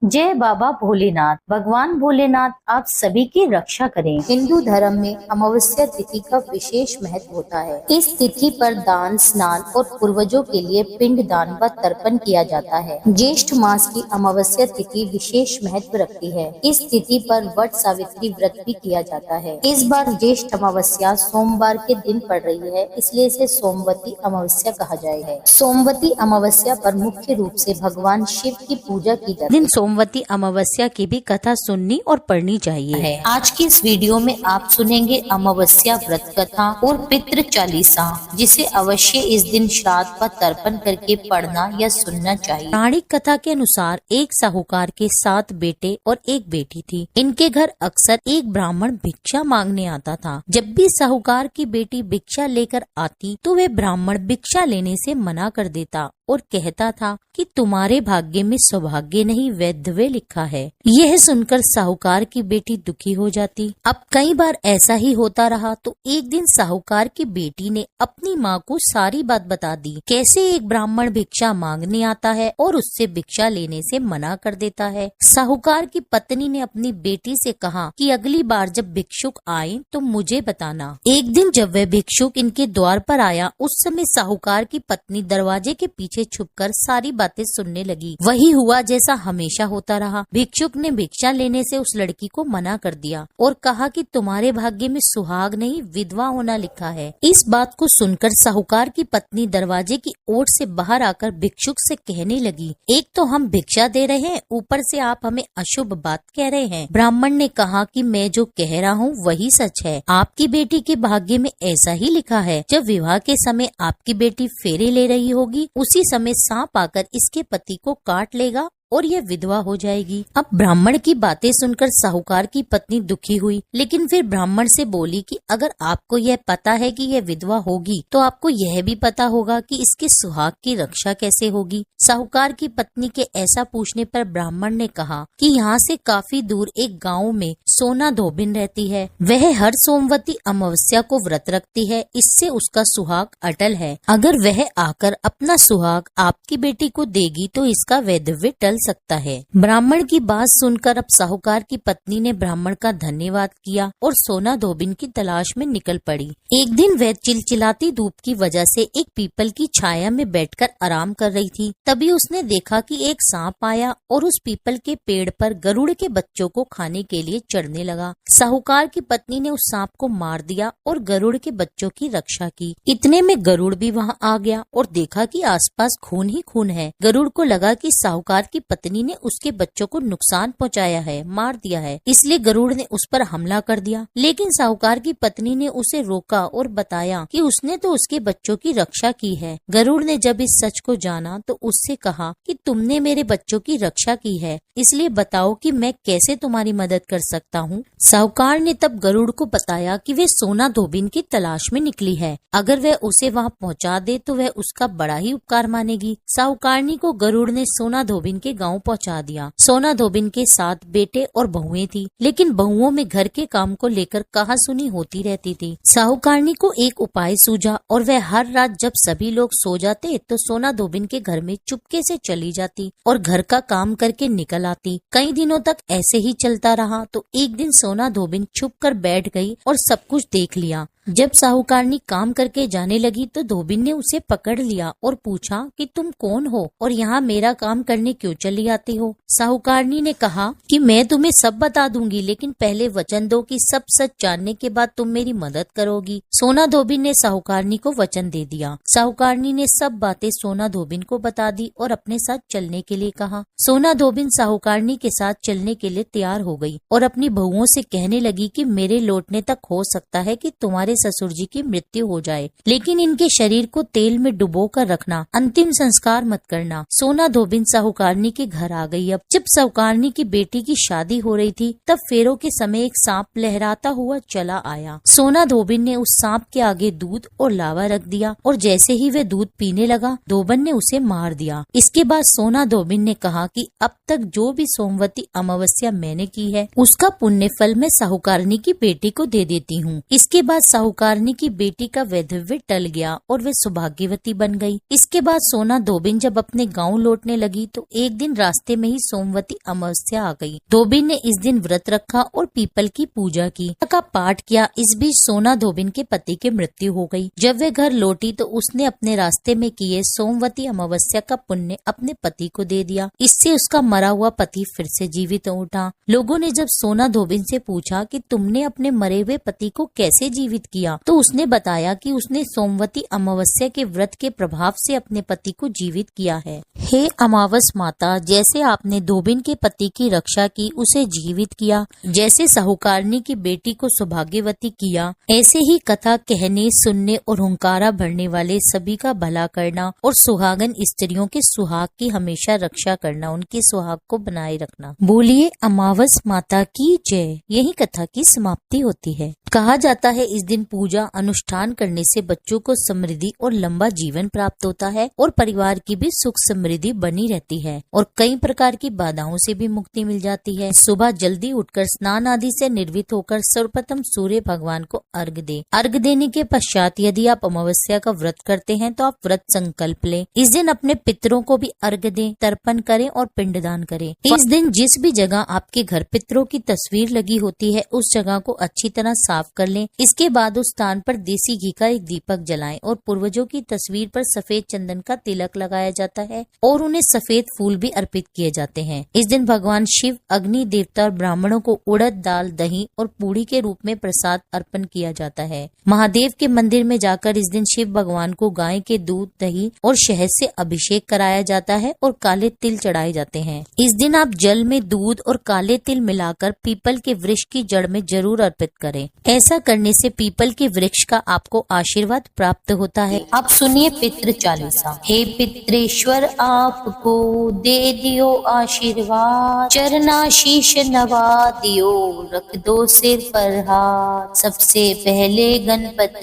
जय बाबा भोलेनाथ। भगवान भोलेनाथ आप सभी की रक्षा करें। हिंदू धर्म में अमावस्या तिथि का विशेष महत्व होता है। इस तिथि पर दान, स्नान और पूर्वजों के लिए पिंड दान व तर्पण किया जाता है। ज्येष्ठ मास की अमावस्या तिथि विशेष महत्व रखती है। इस तिथि पर वट सावित्री व्रत भी किया जाता है। इस बार ज्येष्ठ अमावस्या सोमवार के दिन पड़ रही है, इसलिए इसे सोमवती अमावस्या कहा जाएगा। सोमवती अमावस्या पर मुख्य रूप से भगवान शिव की पूजा की जाती है। सोमवती अमावस्या की भी कथा सुननी और पढ़नी चाहिए। आज की इस वीडियो में आप सुनेंगे अमावस्या व्रत कथा और पितृ चालीसा, जिसे अवश्य इस दिन श्राद्ध व तर्पण करके पढ़ना या सुनना चाहिए। पौराणिक कथा के अनुसार एक साहूकार के 7 बेटे और एक बेटी थी। इनके घर अक्सर एक ब्राह्मण भिक्षा मांगने आता था। जब भी साहूकार की बेटी भिक्षा लेकर आती तो वे ब्राह्मण भिक्षा लेने से मना कर देता और कहता था कि तुम्हारे भाग्य में सौभाग्य नहीं वैधव्य लिखा है। यह सुनकर साहूकार की बेटी दुखी हो जाती। अब कई बार ऐसा ही होता रहा तो एक दिन साहूकार की बेटी ने अपनी माँ को सारी बात बता दी, कैसे एक ब्राह्मण भिक्षा मांगने आता है और उससे भिक्षा लेने से मना कर देता है। साहूकार की पत्नी ने अपनी बेटी से कहा कि अगली बार जब भिक्षुक आए तो मुझे बताना। एक दिन जब वह भिक्षुक इनके द्वार पर आया, उस समय साहूकार की पत्नी दरवाजे के पीछे छुपकर सारी बातें सुनने लगी। वही हुआ जैसा हमेशा होता रहा। भिक्षुक ने भिक्षा लेने से उस लड़की को मना कर दिया और कहा कि तुम्हारे भाग्य में सुहाग नहीं विधवा होना लिखा है। इस बात को सुनकर साहूकार की पत्नी दरवाजे की ओर से बाहर आकर भिक्षुक से कहने लगी, एक तो हम भिक्षा दे रहे हैं, ऊपर से आप हमें अशुभ बात कह रहे हैं। ब्राह्मण ने कहा कि मैं जो कह रहा हूँ वही सच है। आपकी बेटी के भाग्य में ऐसा ही लिखा है। जब विवाह के समय आपकी बेटी फेरे ले रही होगी, उसी समय सांप आकर इसके पति को काट लेगा और यह विधवा हो जाएगी। अब ब्राह्मण की बातें सुनकर साहूकार की पत्नी दुखी हुई, लेकिन फिर ब्राह्मण से बोली कि अगर आपको यह पता है कि यह विधवा होगी तो आपको यह भी पता होगा कि इसके सुहाग की रक्षा कैसे होगी। साहूकार की पत्नी के ऐसा पूछने पर ब्राह्मण ने कहा कि यहाँ से काफी दूर एक गाँव में सोना धोबिन रहती है। वह हर सोमवती अमावस्या को व्रत रखती है, इससे उसका सुहाग अटल है। अगर वह आकर अपना सुहाग आपकी बेटी को देगी तो इसका वैधव्य टल सकता है। ब्राह्मण की बात सुनकर अब साहूकार की पत्नी ने ब्राह्मण का धन्यवाद किया और सोना धोबिन की तलाश में निकल पड़ी। एक दिन वह चिलचिलाती धूप की वजह से एक पीपल की छाया में बैठकर आराम कर रही थी। तभी उसने देखा कि एक सांप आया और उस पीपल के पेड़ पर गरुड़ के बच्चों को खाने के लिए चढ़ने लगा। साहूकार की पत्नी ने उस सांप को मार दिया और गरुड़ के बच्चों की रक्षा की। इतने में गरुड़ भी वहाँ आ गया और देखा कि आसपास खून ही खून है। गरुड़ को लगा कि साहूकार की पत्नी ने उसके बच्चों को नुकसान पहुंचाया है, मार दिया है, इसलिए गरुड़ ने उस पर हमला कर दिया। लेकिन साहूकार की पत्नी ने उसे रोका और बताया कि उसने तो उसके बच्चों की रक्षा की है। गरुड़ ने जब इस सच को जाना तो उससे कहा कि तुमने मेरे बच्चों की रक्षा की है, इसलिए बताओ कि मैं कैसे तुम्हारी मदद कर सकता हूँ। साहूकार ने तब गरुड़ को बताया कि वे सोना धोबिन की तलाश में निकली है। अगर वह उसे वहाँ पहुँचा दे तो वह उसका बड़ा ही उपकार मानेगी। साहूकारनी को गरुड़ ने सोना धोबिन के गांव पहुंचा दिया। सोना धोबिन के 7 बेटे और बहुएं थी, लेकिन बहुओं में घर के काम को लेकर कहासुनी होती रहती थी। साहूकारनी को एक उपाय सूझा और वह हर रात जब सभी लोग सो जाते तो सोना धोबिन के घर में चुपके से चली जाती और घर का काम करके निकल आती। कई दिनों तक ऐसे ही चलता रहा तो एक दिन सोना धोबिन छुप कर बैठ गई और सब कुछ देख लिया। जब साहूकारनी काम करके जाने लगी तो धोबिन ने उसे पकड़ लिया और पूछा कि तुम कौन हो और यहाँ मेरा काम करने क्यों चली आती हो। साहूकारनी ने कहा कि मैं तुम्हें सब बता दूंगी, लेकिन पहले वचन दो कि सब सच जानने के बाद तुम मेरी मदद करोगी। सोना धोबिन ने साहूकारनी को वचन दे दिया। साहूकारनी ने सब बातें सोना धोबिन को बता दी और अपने साथ चलने के लिए कहा। सोना धोबिन साहूकारनी के साथ चलने के लिए तैयार हो गई और अपनी बहुओं से कहने लगी कि मेरे लौटने तक हो सकता है कि तुम्हारे ससुर जी की मृत्यु हो जाए, लेकिन इनके शरीर को तेल में डुबो कर रखना, अंतिम संस्कार मत करना। सोना धोबिन साहूकारनी के घर आ गई। अब जब साहूकारनी की बेटी की शादी हो रही थी तब फेरों के समय एक सांप लहराता हुआ चला आया। सोना धोबिन ने उस सांप के आगे दूध और लावा रख दिया और जैसे ही वह दूध पीने लगा धोबन ने उसे मार दिया। इसके बाद सोना धोबिन ने कहा कि अब तक जो भी सोमवती अमावस्या मैंने की है उसका पुण्य फल मैं साहूकारनी की बेटी को दे देती हूँ। इसके बाद साहूकारनी की बेटी का वैधव्य टल गया और वे सौभाग्यवती बन गई। इसके बाद सोना धोबिन जब अपने गांव लौटने लगी तो एक दिन रास्ते में ही सोमवती अमावस्या आ गई। धोबिन ने इस दिन व्रत रखा और पीपल की पूजा की, का पाठ किया। इस बीच सोना धोबिन के पति की मृत्यु हो गई। जब वे घर लौटी तो उसने अपने रास्ते में किए सोमवती अमावस्या का पुण्य अपने पति को दे दिया। इससे उसका मरा हुआ पति फिर से जीवित हो उठा। लोगों ने जब सोना धोबिन से पूछा कि तुमने अपने मरे हुए पति को कैसे जीवित किया, तो उसने बताया कि उसने सोमवती अमावस्या के व्रत के प्रभाव से अपने पति को जीवित किया है। हे अमावस माता, जैसे आपने धोबिन के पति की रक्षा की, उसे जीवित किया, जैसे साहूकारनी की बेटी को सौभाग्यवती किया, ऐसे ही कथा कहने, सुनने और हुंकारा भरने वाले सभी का भला करना और सुहागन स्त्रियों के सुहाग की हमेशा रक्षा करना, उनके सुहाग को बनाए रखना। बोलिए अमावस माता की जय। यही कथा की समाप्ति होती है। कहा जाता है इस दिन पूजा अनुष्ठान करने से बच्चों को समृद्धि और लंबा जीवन प्राप्त होता है और परिवार की भी सुख समृद्धि बनी रहती है और कई प्रकार की बाधाओं से भी मुक्ति मिल जाती है। सुबह जल्दी उठकर स्नान आदि से निर्वित होकर सर्वप्रथम सूर्य भगवान को अर्घ दे। अर्घ देने के पश्चात यदि आप अमावस्या का व्रत करते हैं तो आप व्रत संकल्प लें। इस दिन अपने पितरों को भी अर्घ दें, तर्पण करें और पिंडदान करें। इस दिन जिस भी जगह आपके घर पितरों की तस्वीर लगी होती है उस जगह को अच्छी तरह साफ कर लें। इसके बाद उस स्थान पर देसी घी का एक दीपक जलाएं और पूर्वजों की तस्वीर पर सफेद चंदन का तिलक लगाया जाता है और उन्हें सफेद फूल भी अर्पित किए जाते हैं। इस दिन भगवान शिव, अग्नि देवता और ब्राह्मणों को उड़द दाल, दही और पूड़ी के रूप में प्रसाद अर्पण किया जाता है। महादेव के मंदिर में जाकर इस दिन शिव भगवान को गाय के दूध, दही और शहद से अभिषेक कराया जाता है और काले तिल चढ़ाए जाते हैं। इस दिन आप जल में दूध और काले तिल मिलाकर पीपल के वृक्ष की जड़ में जरूर अर्पित करें। ऐसा करने से पीपल के वृक्ष का आपको आशीर्वाद प्राप्त होता है। अब सुनिए पितृ चालीसा। हे पितृेश्वर, आपको दे दियो आशीर्वाद, चरणाशीष नवा दियो, रख दो सिर पर हाथ। सबसे पहले गणपत,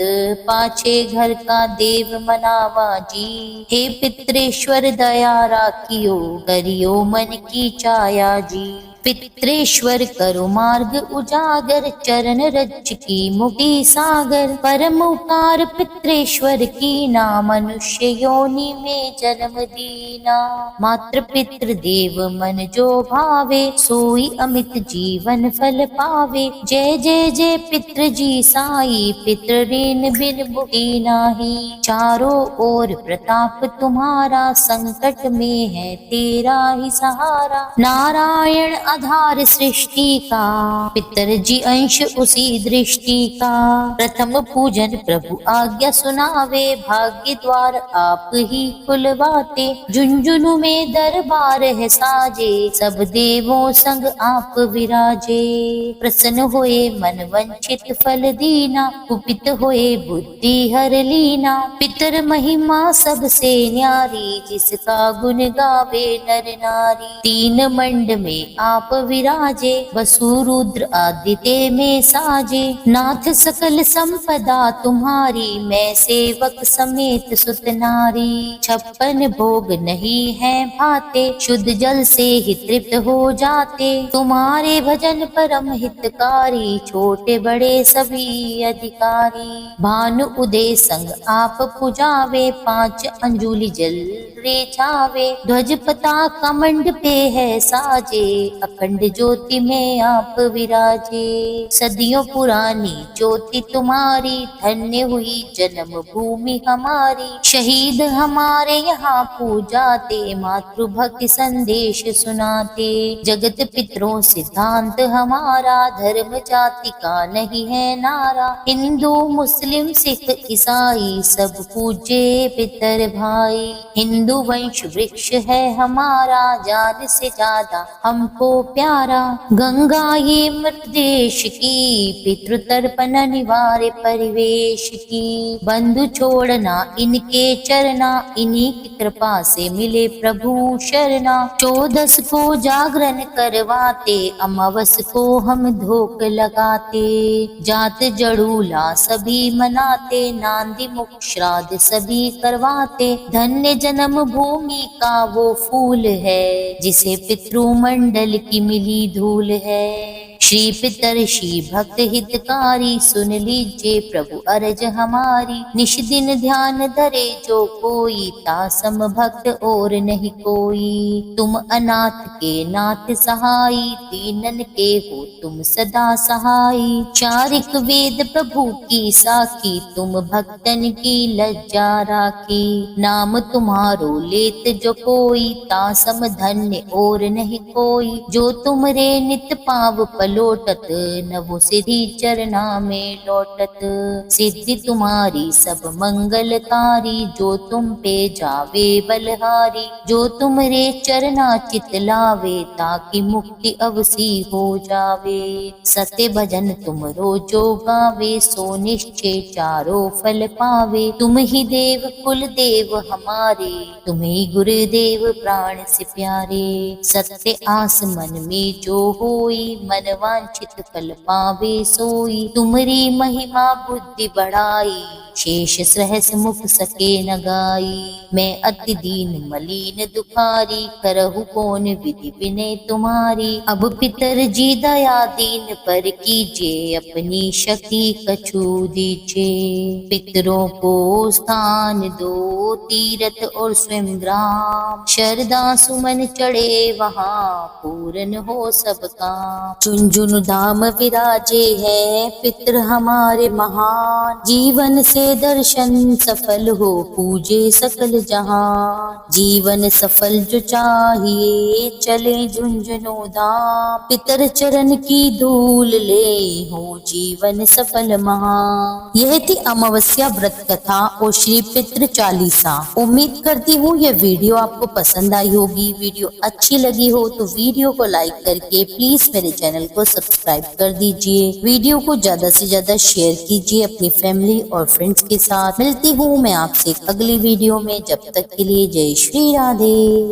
पाछे घर का देव मनावा जी। हे पितृेश्वर, दया राखियो, करियो मन की चाया जी। पितृेश्वर करो मार्ग उजागर, चरण रज की मुक्ति सागर। परम उपकार पितृेश्वर कीना, मनुष्य योनि में जन्म दीना। मातृ पितृ देव मन जो भावे, सोई अमित जीवन फल पावे। जय जय जय पितृ जी साई, पितृ ऋण बिन मुक्ति नाही। चारों ओर प्रताप तुम्हारा, संकट में है तेरा ही सहारा। नारायण आधार सृष्टि का, पितर जी अंश उसी दृष्टि का। प्रथम पूजन प्रभु आज्ञा सुनावे, भाग्य द्वार आप ही खुलवाते। झुंझुनू में दरबार है साजे, सब देवों संग आप विराजे। प्रसन्न होए मन वंचित फल दीना, कुपित होए बुद्धि हर लीना। पितर महिमा सबसे न्यारी, जिसका गुण गावे नर नारी। तीन मंड में आप विराजे, वसु रुद्र आदित्य में साजे। नाथ सकल संपदा तुम्हारी, मैं सेवक समेत सुत नारी। 56 भोग नहीं है भाते, शुद्ध जल से ही तृप्त हो जाते। तुम्हारे भजन परम हितकारी, छोटे बड़े सभी अधिकारी। भानु उदय संग आप पुजावे, 5 अंजुलि जल रे छावे। ध्वज पताका मंड पे है साजे, अखंड ज्योति में आप विराजे। सदियों पुरानी ज्योति तुम्हारी, धन्य हुई जन्म भूमि हमारी। शहीद हमारे यहाँ पूजाते, मातृभक्ति संदेश सुनाते। जगत पितरों सिद्धांत हमारा, धर्म जाति का नहीं है नारा। हिंदू मुस्लिम सिख ईसाई, सब पूजे पितर भाई। हिंदू वंश वृक्ष है हमारा, जान से ज्यादा हमको प्यारा। गंगा ये मृत देश की, पितृ तर्पण अनिवार्य परिवेश की। बंधु छोड़ना इनके चरना, इन्हीं की कृपा से मिले प्रभु शरणा। 14 को जागरण करवाते, अमावस को हम धोक लगाते। जात जड़ूला सभी मनाते, नांदी मुख श्राद्ध सभी करवाते। धन्य जन्म भूमि का वो फूल है, जिसे पितृमंडल की मिली धूल है। श्री पितर्षि भक्त हितकारी, सुन लीजिए प्रभु अरज हमारी। निश दिन ध्यान धरे जो कोई, तासम भक्त और नहीं कोई। तुम अनाथ के नाथ सहाई, दीनन के हो तुम सदा सहाई। चारिक वेद प्रभु की साखी, तुम भक्तन की लज्जा राखी। नाम तुम्हारो लेत जो कोई, तासम धन्य और नहीं कोई। जो तुमरे नित पाव पलोटत, नभो सिद्धि चरना में लौटत। सिद्धि तुम्हारी सब मंगलकारी, जो तुम पे जावे बलहारी। जो तुमरे चरना चित लावे, ताकि मुक्ति अवसी हो जावे। सत्य भजन तुम रोजो गावे, सो निश्चय चारों फल पावे। तुम ही देव कुल देव हमारे, तुम ही गुरुदेव प्राण से प्यारे। सत्य आस मन में जो होई, मन वांछित फल पावे सोई। तुमरी महिमा बुद्धि बढ़ाई, शेष सहस मुख सके न गाई। मैं अति दीन मलिन दुखारी, करहु कौन विधि विनय तुम्हारी। अब पितर जी दया दीन पर कीजिए, अपनी शक्ति कछु दीजिए। पितरों को स्थान दो तीरथ और स्वयं ग्राम, शरदा सुमन चढ़े वहाँ, पूरन हो सबका। झुंझुन धाम विराजे हैं पितर हमारे महान, जीवन से दर्शन सफल हो पूजे सकल जहां। जीवन सफल जो चाहिए, चले झुंझुनू धाम। पितर चरण की धूल ले, हो जीवन सफल महान। यह थी अमावस्या व्रत कथा और श्री पितृ चालीसा। उम्मीद करती हूँ यह वीडियो आपको पसंद आई होगी। वीडियो अच्छी लगी हो तो वीडियो को लाइक करके प्लीज मेरे चैनल को सब्सक्राइब कर दीजिए। वीडियो को ज्यादा से ज्यादा शेयर कीजिए अपनी फैमिली और फ्रेंड्स के साथ। मिलती हूँ मैं आपसे अगली वीडियो में, जब तक के लिए जय श्री राधे।